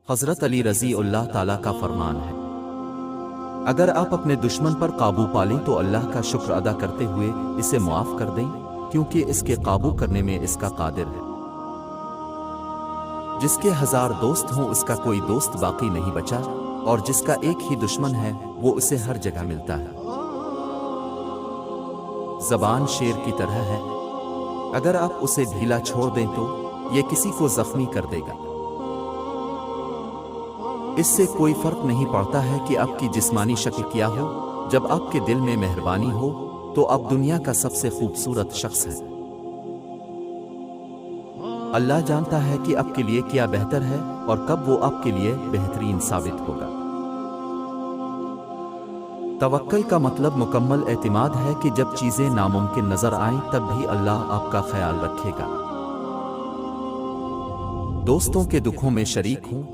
حضرت علی رضی اللہ تعالیٰ کا فرمان ہے، اگر آپ اپنے دشمن پر قابو پالیں تو اللہ کا شکر ادا کرتے ہوئے اسے معاف کر دیں، کیونکہ اس کے قابو کرنے میں اس کا قادر ہے۔ جس کے 1000 دوست ہوں اس کا کوئی دوست باقی نہیں بچا، اور جس کا ایک ہی دشمن ہے وہ اسے ہر جگہ ملتا ہے۔ زبان شیر کی طرح ہے، اگر آپ اسے ڈھیلا چھوڑ دیں تو یہ کسی کو زخمی کر دے گا۔ اس سے کوئی فرق نہیں پڑتا ہے کہ آپ کی جسمانی شکل کیا ہو، جب آپ کے دل میں مہربانی ہو تو آپ دنیا کا سب سے خوبصورت شخص ہیں۔ اللہ جانتا ہے کہ آپ کے لیے کیا بہتر ہے اور کب وہ آپ کے لیے بہترین ثابت ہوگا۔ توکل کا مطلب مکمل اعتماد ہے کہ جب چیزیں ناممکن نظر آئیں تب بھی اللہ آپ کا خیال رکھے گا۔ دوستوں کے دکھوں میں شریک ہوں